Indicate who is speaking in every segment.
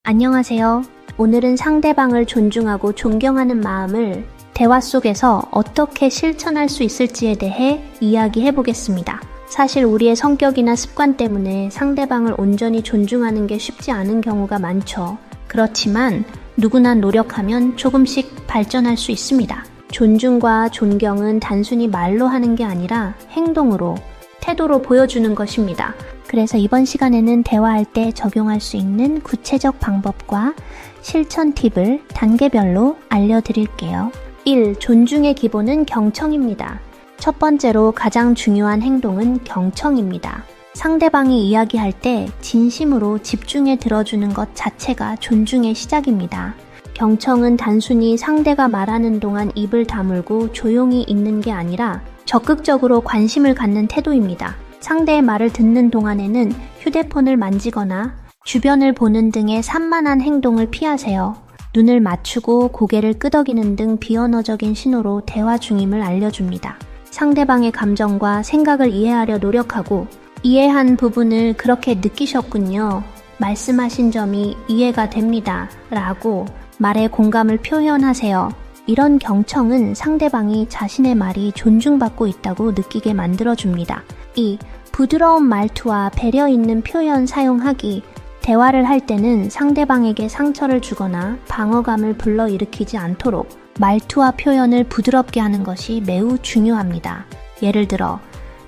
Speaker 1: 안녕하세요. 오늘은 상대방을 존중하고 존경하는 마음을 대화 속에서 어떻게 실천할 수 있을지에 대해 이야기해 보겠습니다. 사실 우리의 성격이나 습관 때문에 상대방을 온전히 존중하는 게 쉽지 않은 경우가 많죠. 그렇지만 누구나 노력하면 조금씩 발전할 수 있습니다. 존중과 존경은 단순히 말로 하는 게 아니라 행동으로, 태도로 보여주는 것입니다. 그래서 이번 시간에는 대화할 때 적용할 수 있는 구체적 방법과 실천 팁을 단계별로 알려드릴게요. 1. 존중의 기본은 경청입니다. 첫 번째로 가장 중요한 행동은 경청입니다. 상대방이 이야기할 때 진심으로 집중해 들어주는 것 자체가 존중의 시작입니다. 경청은 단순히 상대가 말하는 동안 입을 다물고 조용히 있는 게 아니라 적극적으로 관심을 갖는 태도입니다. 상대의 말을 듣는 동안에는 휴대폰을 만지거나 주변을 보는 등의 산만한 행동을 피하세요. 눈을 맞추고 고개를 끄덕이는 등 비언어적인 신호로 대화 중임을 알려줍니다. 상대방의 감정과 생각을 이해하려 노력하고 이해한 부분을 그렇게 느끼셨군요. 말씀하신 점이 이해가 됩니다. 라고 말에 공감을 표현하세요. 이런 경청은 상대방이 자신의 말이 존중받고 있다고 느끼게 만들어줍니다. 2. 부드러운 말투와 배려 있는 표현 사용하기. 대화를 할 때는 상대방에게 상처를 주거나 방어감을 불러일으키지 않도록 말투와 표현을 부드럽게 하는 것이 매우 중요합니다. 예를 들어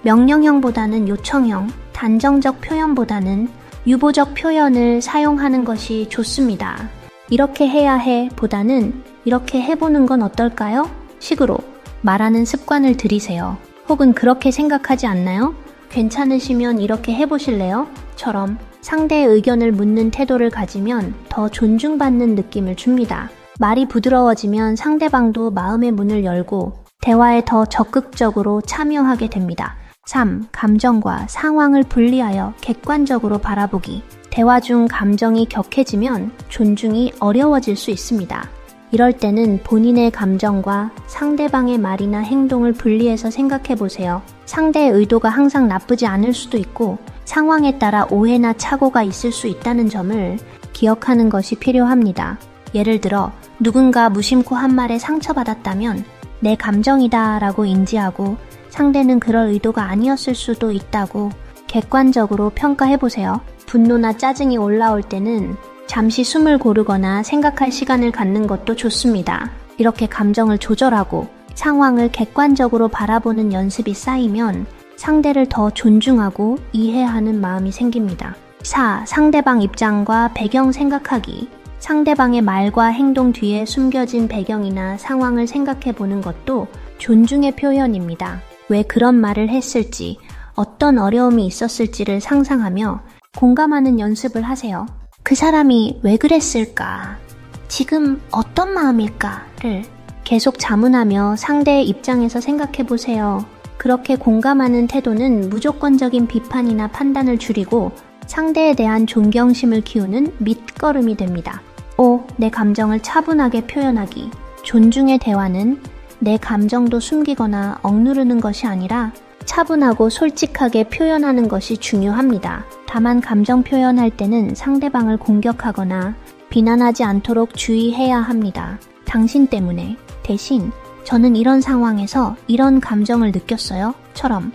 Speaker 1: 명령형보다는 요청형, 단정적 표현보다는 유보적 표현을 사용하는 것이 좋습니다. 이렇게 해야 해 보다는 이렇게 해보는 건 어떨까요? 식으로 말하는 습관을 들이세요. 혹은 그렇게 생각하지 않나요? 괜찮으시면 이렇게 해보실래요? 처럼 상대의 의견을 묻는 태도를 가지면 더 존중받는 느낌을 줍니다. 말이 부드러워지면 상대방도 마음의 문을 열고 대화에 더 적극적으로 참여하게 됩니다. 3. 감정과 상황을 분리하여 객관적으로 바라보기. 대화 중 감정이 격해지면 존중이 어려워질 수 있습니다. 이럴 때는 본인의 감정과 상대방의 말이나 행동을 분리해서 생각해 보세요. 상대의 의도가 항상 나쁘지 않을 수도 있고 상황에 따라 오해나 착오가 있을 수 있다는 점을 기억하는 것이 필요합니다. 예를 들어 누군가 무심코 한 말에 상처받았다면 내 감정이다 라고 인지하고 상대는 그럴 의도가 아니었을 수도 있다고 객관적으로 평가해보세요. 분노나 짜증이 올라올 때는 잠시 숨을 고르거나 생각할 시간을 갖는 것도 좋습니다. 이렇게 감정을 조절하고 상황을 객관적으로 바라보는 연습이 쌓이면 상대를 더 존중하고 이해하는 마음이 생깁니다. 4. 상대방 입장과 배경 생각하기. 상대방의 말과 행동 뒤에 숨겨진 배경이나 상황을 생각해 보는 것도 존중의 표현입니다. 왜 그런 말을 했을지, 어떤 어려움이 있었을지를 상상하며 공감하는 연습을 하세요. 그 사람이 왜 그랬을까? 지금 어떤 마음일까를 계속 자문하며 상대의 입장에서 생각해 보세요. 그렇게 공감하는 태도는 무조건적인 비판이나 판단을 줄이고 상대에 대한 존경심을 키우는 밑거름이 됩니다. 5. 내 감정을 차분하게 표현하기. 존중의 대화는 내 감정도 숨기거나 억누르는 것이 아니라 차분하고 솔직하게 표현하는 것이 중요합니다. 다만 감정 표현할 때는 상대방을 공격하거나 비난하지 않도록 주의해야 합니다. 당신 때문에, 대신 저는 이런 상황에서 이런 감정을 느꼈어요. 처럼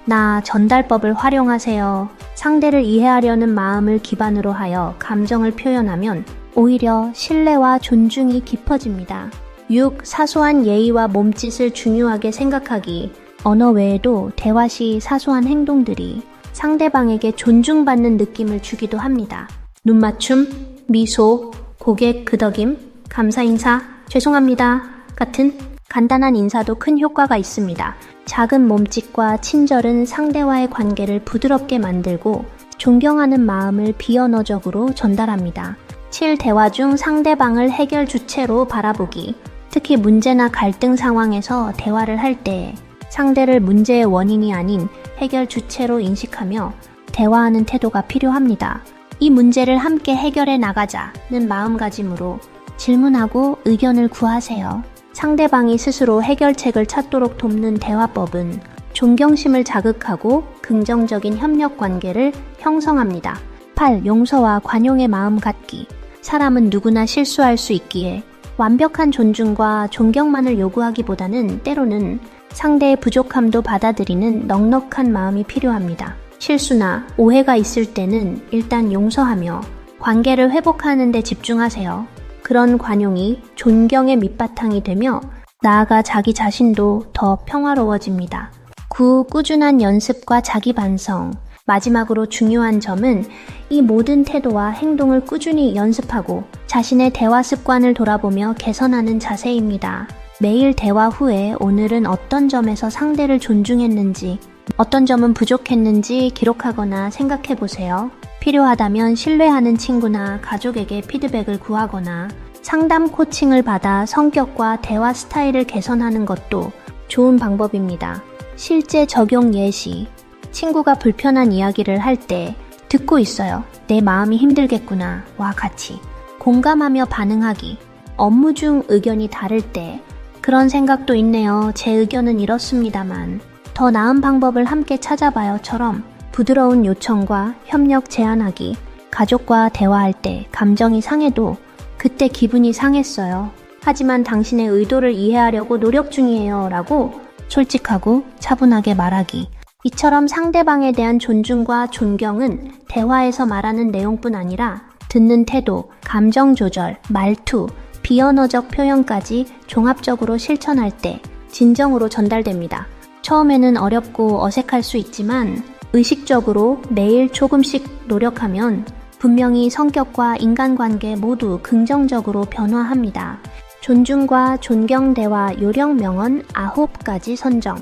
Speaker 1: 나 전달법을 활용하세요. 상대를 이해하려는 마음을 기반으로 하여 감정을 표현하면 오히려 신뢰와 존중이 깊어집니다. 6. 사소한 예의와 몸짓을 중요하게 생각하기. 언어 외에도 대화 시 사소한 행동들이 상대방에게 존중받는 느낌을 주기도 합니다. 눈 맞춤, 미소, 고개 끄덕임, 감사 인사, 죄송합니다 같은 간단한 인사도 큰 효과가 있습니다. 작은 몸짓과 친절은 상대와의 관계를 부드럽게 만들고 존경하는 마음을 비언어적으로 전달합니다. 7. 대화 중 상대방을 해결 주체로 바라보기. 특히 문제나 갈등 상황에서 대화를 할 때 상대를 문제의 원인이 아닌 해결 주체로 인식하며 대화하는 태도가 필요합니다. 이 문제를 함께 해결해 나가자는 마음가짐으로 질문하고 의견을 구하세요. 상대방이 스스로 해결책을 찾도록 돕는 대화법은 존경심을 자극하고 긍정적인 협력 관계를 형성합니다. 8. 용서와 관용의 마음 갖기. 사람은 누구나 실수할 수 있기에 완벽한 존중과 존경만을 요구하기보다는 때로는 상대의 부족함도 받아들이는 넉넉한 마음이 필요합니다. 실수나 오해가 있을 때는 일단 용서하며 관계를 회복하는 데 집중하세요. 그런 관용이 존경의 밑바탕이 되며 나아가 자기 자신도 더 평화로워집니다. 9. 꾸준한 연습과 자기 반성. 마지막으로 중요한 점은 이 모든 태도와 행동을 꾸준히 연습하고 자신의 대화 습관을 돌아보며 개선하는 자세입니다. 매일 대화 후에 오늘은 어떤 점에서 상대를 존중했는지, 어떤 점은 부족했는지 기록하거나 생각해 보세요. 필요하다면 신뢰하는 친구나 가족에게 피드백을 구하거나 상담 코칭을 받아 성격과 대화 스타일을 개선하는 것도 좋은 방법입니다. 실제 적용 예시. 친구가 불편한 이야기를 할 때 듣고 있어요. 내 마음이 힘들겠구나. 와 같이. 공감하며 반응하기. 업무 중 의견이 다를 때 그런 생각도 있네요. 제 의견은 이렇습니다만 더 나은 방법을 함께 찾아봐요처럼 부드러운 요청과 협력 제안하기. 가족과 대화할 때 감정이 상해도 그때 기분이 상했어요. 하지만 당신의 의도를 이해하려고 노력 중이에요 라고 솔직하고 차분하게 말하기. 이처럼 상대방에 대한 존중과 존경은 대화에서 말하는 내용뿐 아니라 듣는 태도, 감정 조절, 말투, 비언어적 표현까지 종합적으로 실천할 때 진정으로 전달됩니다. 처음에는 어렵고 어색할 수 있지만 의식적으로 매일 조금씩 노력하면 분명히 성격과 인간관계 모두 긍정적으로 변화합니다. 존중과 존경 대화 요령 명언 9가지 선정.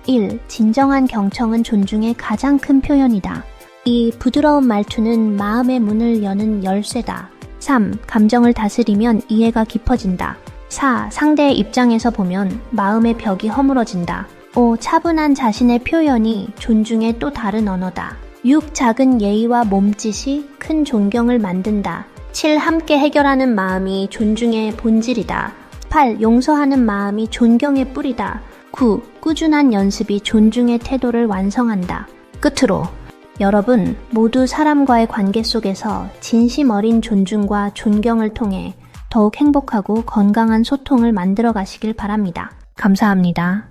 Speaker 1: 1. 진정한 경청은 존중의 가장 큰 표현이다. 2. 부드러운 말투는 마음의 문을 여는 열쇠다. 3. 감정을 다스리면 이해가 깊어진다. 4. 상대의 입장에서 보면 마음의 벽이 허물어진다. 5. 차분한 자신의 표현이 존중의 또 다른 언어다. 6. 작은 예의와 몸짓이 큰 존경을 만든다. 7. 함께 해결하는 마음이 존중의 본질이다. 8. 용서하는 마음이 존경의 뿌리다. 9. 꾸준한 연습이 존중의 태도를 완성한다. 끝으로 여러분 모두 사람과의 관계 속에서 진심 어린 존중과 존경을 통해 더욱 행복하고 건강한 소통을 만들어 가시길 바랍니다. 감사합니다.